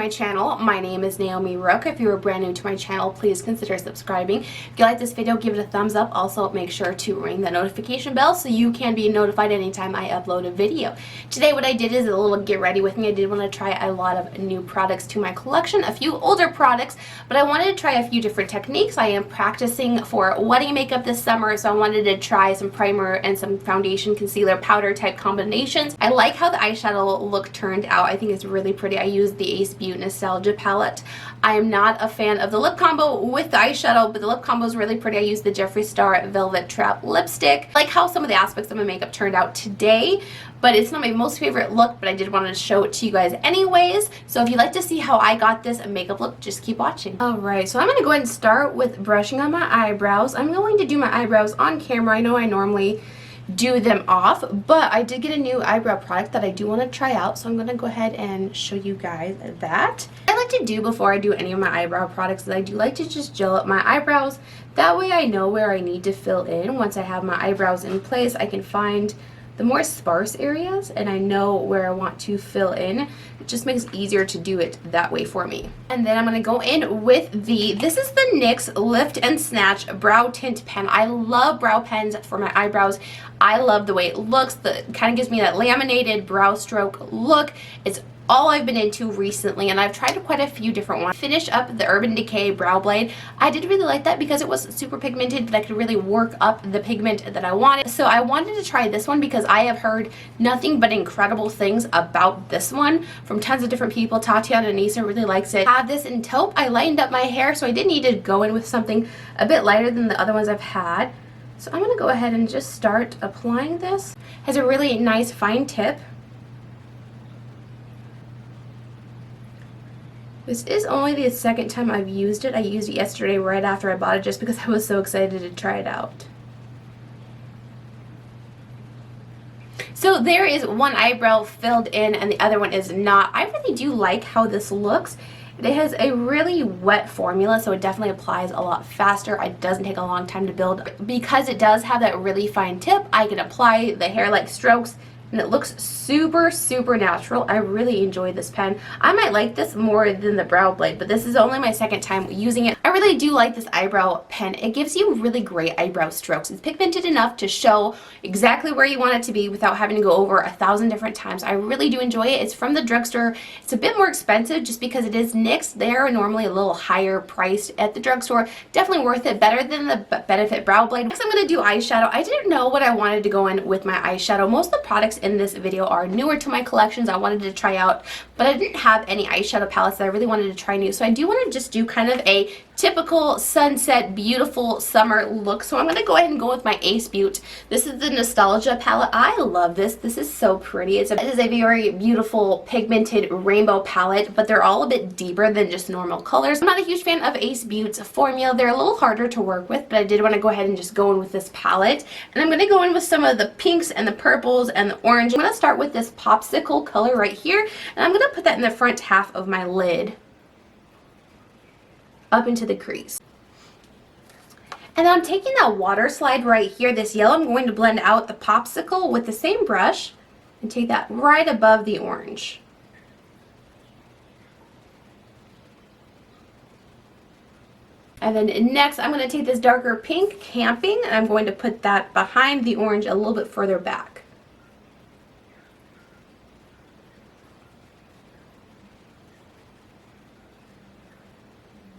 my channel. My name is Naomi Rook. If you are brand new to my channel, please consider subscribing. If you like this video, give it a thumbs up. Also, make sure to ring the notification bell so you can be notified anytime I upload a video. Today, what I did is a little get ready with me. I did want to try a lot of new products to my collection, a few older products, but I wanted to try a few different techniques. I am practicing for wedding makeup this summer, so I wanted to try some primer and some foundation, concealer, powder type combinations. I like how the eyeshadow look turned out. I think it's really pretty. I used the Ace Beauty Nostalgia palette. I am not a fan of the lip combo with the eyeshadow, but the lip combo is really pretty. I used the Jeffree Star Velvet Trap lipstick. I like how some of the aspects of my makeup turned out today, but it's not my most favorite look, but I did want to show it to you guys anyways. So if you'd like to see how I got this makeup look, just keep watching. Alright, so I'm going to go ahead and start with brushing on my eyebrows. I'm going to do my eyebrows on camera. I know I normally do them off, but I did get a new eyebrow product that I do want to try out, so I'm going to go ahead and show you guys that. I like to do before I do any of my eyebrow products that I do like to just gel up my eyebrows. That way I know where I need to fill in. Once I have my eyebrows in place, I can find the more sparse areas and I know where I want to fill in. It just makes it easier to do it that way for me. And then I'm going to go in with this is the NYX Lift and Snatch Brow Tint Pen. I love brow pens for my eyebrows. I love the way it looks. It kind of gives me that laminated brow stroke look. It's all I've been into recently, and I've tried quite a few different ones. Finish up the Urban Decay Brow Blade. I did really like that because it was super pigmented, that I could really work up the pigment that I wanted. So I wanted to try this one because I have heard nothing but incredible things about this one from tons of different people. Tatiana Nisa really likes it. I have this in taupe. I lightened up my hair, so I did need to go in with something a bit lighter than the other ones I've had. So I'm going to go ahead and just start applying this. It has a really nice fine tip. This is only the second time I've used it. I used it yesterday right after I bought it just because I was so excited to try it out. So there is one eyebrow filled in and the other one is not. I really do like how this looks. It has a really wet formula, so it definitely applies a lot faster. It doesn't take a long time to build. Because it does have that really fine tip, I can apply the hair-like strokes and it looks super, super natural. I really enjoy this pen. I might like this more than the Brow Blade, but this is only my second time using it. I really do like this eyebrow pen. It gives you really great eyebrow strokes. It's pigmented enough to show exactly where you want it to be without having to go over 1,000 different times. I really do enjoy it. It's from the drugstore. It's a bit more expensive just because it is NYX. They're normally a little higher priced at the drugstore. Definitely worth it. Better than the Benefit Brow Blade. Next I'm going to do eyeshadow. I didn't know what I wanted to go in with my eyeshadow. Most of the products in this video are newer to my collections. I wanted to try out, but I didn't have any eyeshadow palettes that I really wanted to try new. So I do want to just do kind of a typical sunset, beautiful summer look. So I'm going to go ahead and go with my Ace Beauty. This is the Nostalgia palette. I love this. This is so pretty. It is a very beautiful pigmented rainbow palette, but they're all a bit deeper than just normal colors. I'm not a huge fan of Ace Beauty's formula. They're a little harder to work with, but I did want to go ahead and just go in with this palette. And I'm going to go in with some of the pinks and the purples and the orange. I'm going to start with this popsicle color right here, and I'm going to put that in the front half of my lid up into the crease. And then I'm taking that water slide right here, this yellow. I'm going to blend out the popsicle with the same brush and take that right above the orange. And then next I'm going to take this darker pink Camping and I'm going to put that behind the orange a little bit further back.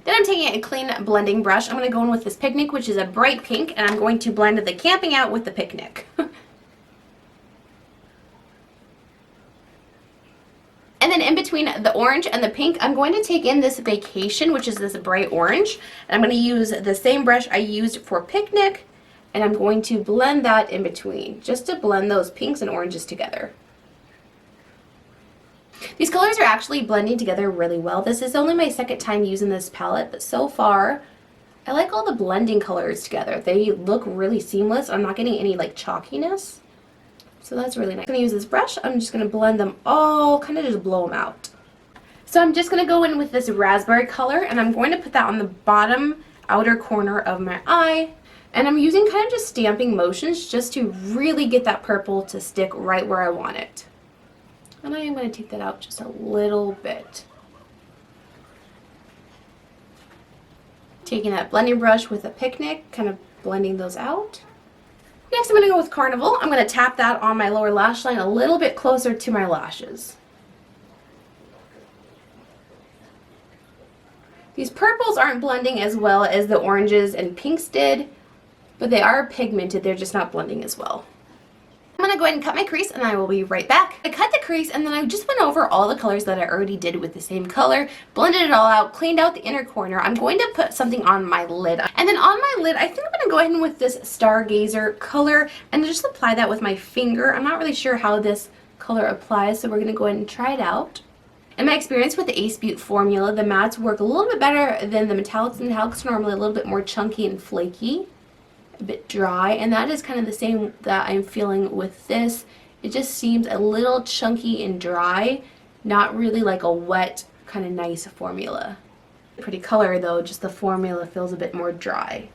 Then I'm taking a clean blending brush. I'm going to go in with this Picnic, which is a bright pink, and I'm going to blend the Camping out with the Picnic. And then in between the orange and the pink, I'm going to take in this Vacation, which is this bright orange. And I'm going to use the same brush I used for Picnic, and I'm going to blend that in between, just to blend those pinks and oranges together. These colors are actually blending together really well. This is only my second time using this palette, but so far I like all the blending colors together. They look really seamless. I'm not getting any like chalkiness. So that's really nice. I'm going to use this brush. I'm just going to blend them all, kind of just blow them out. So I'm just going to go in with this raspberry color and I'm going to put that on the bottom outer corner of my eye. And I'm using kind of just stamping motions just to really get that purple to stick right where I want it. And I am going to take that out just a little bit. Taking that blending brush with a picnic, kind of blending those out. Next, I'm going to go with Carnival. I'm going to tap that on my lower lash line a little bit closer to my lashes. These purples aren't blending as well as the oranges and pinks did, but they are pigmented. They're just not blending as well. I'm going to go ahead and cut my crease and I will be right back. I cut the crease and then I just went over all the colors that I already did with the same color, blended it all out, cleaned out the inner corner. I'm going to put something on my lid. And then on my lid, I think I'm going to go ahead with this Stargazer color and just apply that with my finger. I'm not really sure how this color applies, so we're going to go ahead and try it out. In my experience with the Ace Beauty formula, the mattes work a little bit better than the metallics. The metallics are normally a little bit more chunky and flaky, a bit dry, and that is kind of the same that I'm feeling with this. It just seems a little chunky and dry, not really like a wet, kind of nice formula. Pretty color though, just the formula feels a bit more dry.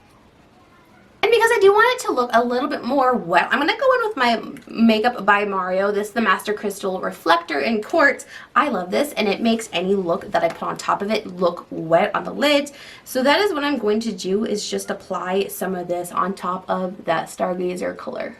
And because I do want it to look a little bit more wet, I'm going to go in with my Makeup by Mario. This is the Master Crystal Reflector in Quartz. I love this, and it makes any look that I put on top of it look wet on the lids. So that is what I'm going to do, is just apply some of this on top of that Stargazer color.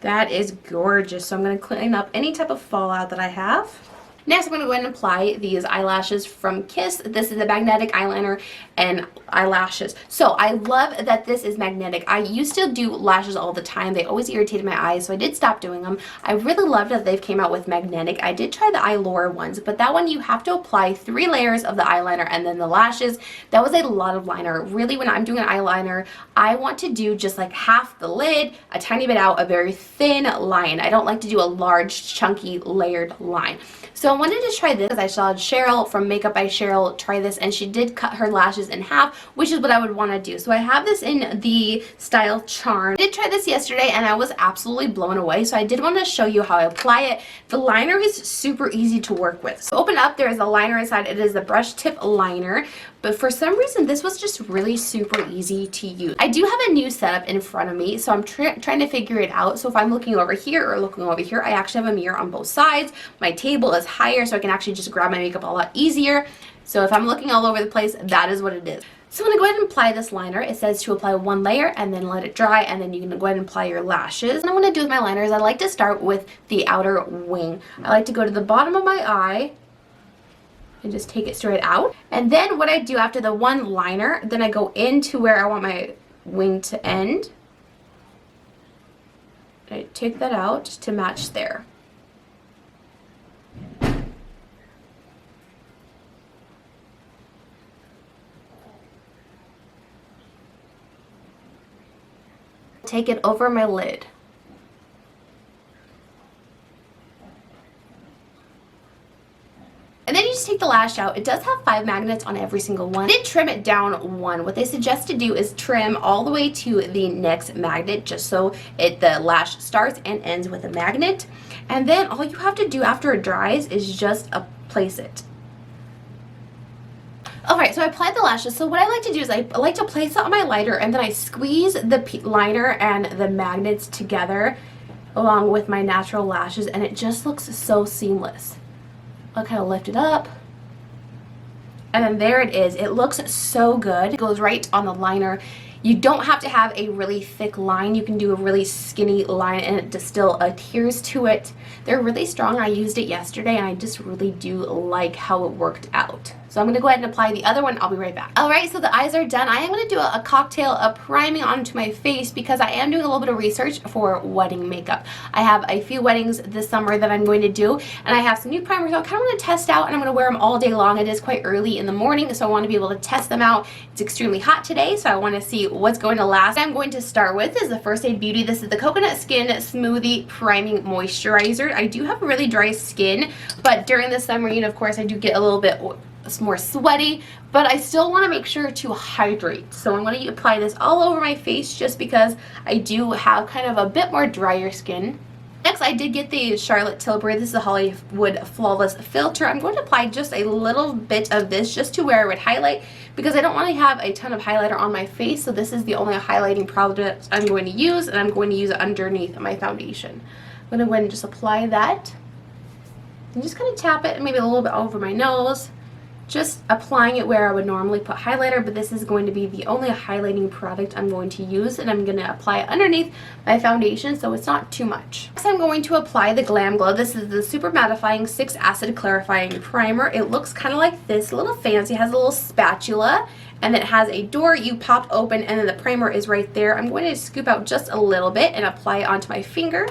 That is gorgeous. So I'm going to clean up any type of fallout that I have. Next, I'm going to go ahead and apply these eyelashes from Kiss. This is a magnetic eyeliner and eyelashes. So I love that this is magnetic. I used to do lashes all the time. They always irritated my eyes, so I did stop doing them. I really love that they've came out with magnetic. I did try the Eyelure ones, but that one you have to apply 3 layers of the eyeliner and then the lashes. That was a lot of liner. Really, when I'm doing an eyeliner, I want to do just like half the lid, a tiny bit out, a very thin line. I don't like to do a large, chunky, layered line. So I wanted to try this because I saw Cheryl from Makeup by Cheryl try this, and she did cut her lashes in half, which is what I would want to do. So I have this in the style Charm. I did try this yesterday and I was absolutely blown away, so I did want to show you how I apply it. The liner is super easy to work with. So open up, there is a liner inside. It is the brush tip liner, but for some reason this was just really super easy to use. I do have a new setup in front of me, so I'm trying to figure it out. So if I'm looking over here or looking over here, I actually have a mirror on both sides. My table is higher, so I can actually just grab my makeup a lot easier. So if I'm looking all over the place, that is what it is. So I'm going to go ahead and apply this liner. It says to apply 1 layer and then let it dry, and then you can go ahead and apply your lashes. And what I'm going to do with my liner is I like to start with the outer wing. I like to go to the bottom of my eye and just take it straight out. And then what I do after the 1 liner, then I go into where I want my wing to end. I take that out just to match there. Take it over my lid. And then you just take the lash out. It does have 5 magnets on every single one. I did trim it down 1. What they suggest to do is trim all the way to the next magnet, just so the lash starts and ends with a magnet. And then all you have to do after it dries is just place it. Alright, so I applied the lashes. So what I like to do is I like to place it on my lighter, and then I squeeze the liner and the magnets together along with my natural lashes, and it just looks so seamless. I'll kind of lift it up, and then there it is. It looks so good. It goes right on the liner. You don't have to have a really thick line. You can do a really skinny line and it just still adheres to it. They're really strong. I used it yesterday and I just really do like how it worked out. So I'm going to go ahead and apply the other one. I'll be right back. Alright, so the eyes are done. I am going to do a cocktail of priming onto my face because I am doing a little bit of research for wedding makeup. I have a few weddings this summer that I'm going to do, and I have some new primers I kind of want to test out, and I'm going to wear them all day long. It is quite early in the morning, so I want to be able to test them out. It's extremely hot today, so I want to see what's going to last. What I'm going to start with is the First Aid Beauty. This is the Coconut Skin Smoothie Priming Moisturizer. I do have really dry skin, but during the summer, you know, of course, I do get a little bit more sweaty, but I still want to make sure to hydrate. So I'm going to apply this all over my face just because I do have kind of a bit more drier skin. Next, I did get the Charlotte Tilbury. This is the Hollywood Flawless Filter. I'm going to apply just a little bit of this just to where I would highlight because I don't want to have a ton of highlighter on my face. So this is the only highlighting product I'm going to use, and I'm going to use it underneath my foundation. I'm going to go ahead and just apply that. And just kind of tap it maybe a little bit over my nose. Just applying it where I would normally put highlighter, but this is going to be the only highlighting product I'm going to use, and I'm going to apply it underneath my foundation so it's not too much. Next I'm going to apply the Glam Glow. This is the Super Mattifying 6 Acid Clarifying Primer. It looks kind of like this, a little fancy. It has a little spatula, and it has a door you pop open, and then the primer is right there. I'm going to scoop out just a little bit and apply it onto my finger.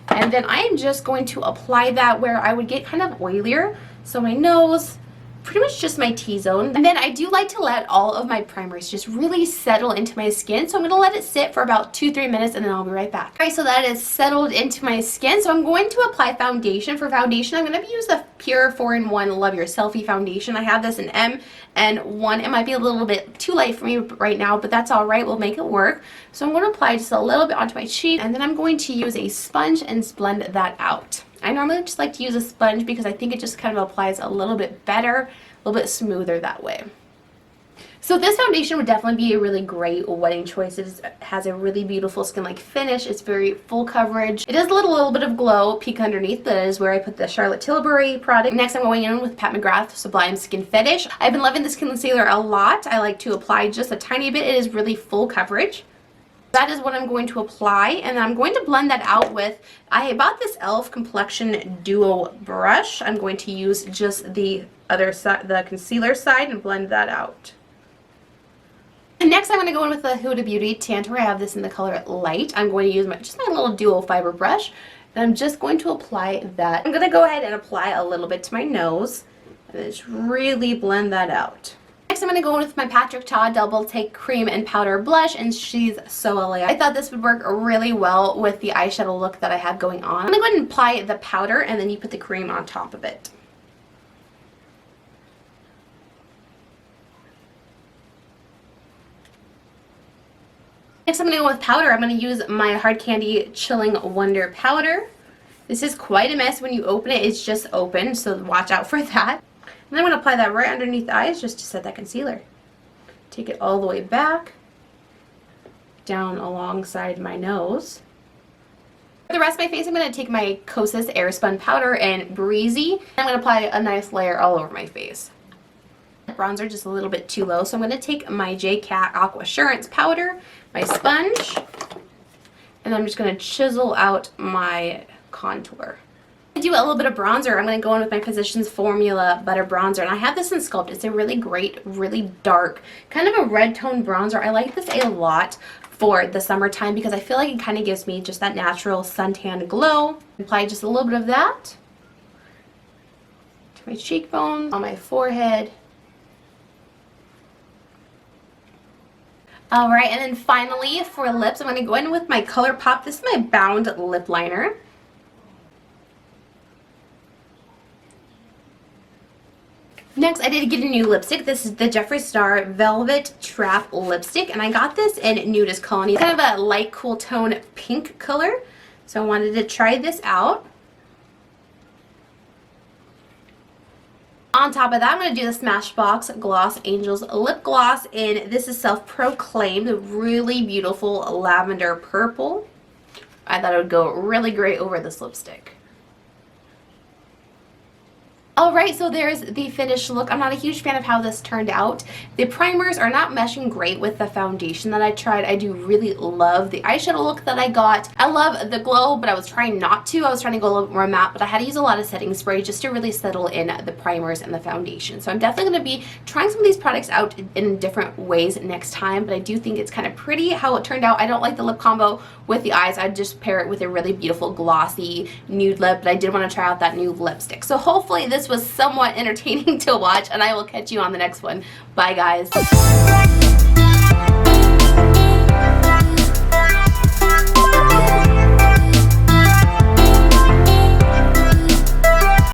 And then I am just going to apply that where I would get kind of oilier. So my nose, pretty much just my T-zone. And then I do like to let all of my primers just really settle into my skin. So I'm going to let it sit for about 2-3 minutes and then I'll be right back. Alright, so that is settled into my skin. So I'm going to apply foundation. For foundation, I'm going to use the Pure 4-in-1 Love Your Selfie foundation. I have this in M&1. It might be a little bit too light for me right now, but that's alright. We'll make it work. So I'm going to apply just a little bit onto my cheek, and then I'm going to use a sponge and blend that out. I normally just like to use a sponge because I think it just kind of applies a little bit better, a little bit smoother that way. So this foundation would definitely be a really great wedding choice. It has a really beautiful skin-like finish. It's very full coverage. It does let a little bit of glow peek underneath. That is where I put the Charlotte Tilbury product. Next I'm going in with Pat McGrath Sublime Skin Finish. I've been loving this concealer a lot. I like to apply just a tiny bit. It is really full coverage. That is what I'm going to apply, and then I'm going to blend that out with, I bought this e.l.f. Complexion Duo brush. I'm going to use just the other side, the concealer side, and blend that out. And next I'm going to go in with the Huda Beauty Tantour. I have this in the color Light. I'm going to use just my little dual fiber brush, and I'm just going to apply that. I'm going to go ahead and apply a little bit to my nose, and just really blend that out. Next I'm going to go in with my Patrick Ta Double Take Cream and Powder Blush, and she's so elegant. I thought this would work really well with the eyeshadow look that I have going on. I'm going to go ahead and apply the powder, and then you put the cream on top of it. Next I'm going to go with powder. I'm going to use my Hard Candy Chilling Wonder Powder. This is quite a mess when you open it. It's just open, so watch out for that. And I'm going to apply that right underneath the eyes just to set that concealer. Take it all the way back, down alongside my nose. For the rest of my face, I'm going to take my Kosas Airspun Powder and Breezy. And I'm going to apply a nice layer all over my face. Bronzer just a little bit too low, so I'm going to take my J.Cat Aqua Assurance Powder, my sponge, and I'm just going to chisel out my contour. To do a little bit of bronzer, I'm going to go in with my Physicians Formula Butter Bronzer, and I have this in Sculpt. It's a really great, really dark, kind of a red tone bronzer. I like this a lot for the summertime because I feel like it kind of gives me just that natural suntan glow. Apply just a little bit of that to my cheekbones, on my forehead. Alright, and then finally for lips, I'm going to go in with my ColourPop. This is my Bound Lip Liner. Next, I did get a new lipstick. This is the Jeffree Star Velvet Trap Lipstick, and I got this in Nudist Colony. It's kind of a light cool tone pink color, so I wanted to try this out. On top of that, I'm going to do the Smashbox Gloss Angels Lip Gloss, and this is self-proclaimed really beautiful lavender purple. I thought it would go really great over this lipstick. Alright, so there's the finished look. I'm not a huge fan of how this turned out. The primers are not meshing great with the foundation that I tried. I do really love the eyeshadow look that I got. I love the glow, but I was trying not to. I was trying to go a little bit more matte, but I had to use a lot of setting spray just to really settle in the primers and the foundation. So I'm definitely going to be trying some of these products out in different ways next time, but I do think it's kind of pretty how it turned out. I don't like the lip combo with the eyes. I'd just pair it with a really beautiful glossy nude lip, but I did want to try out that new lipstick. So hopefully this was somewhat entertaining to watch, and I will catch you on the next one. Bye guys.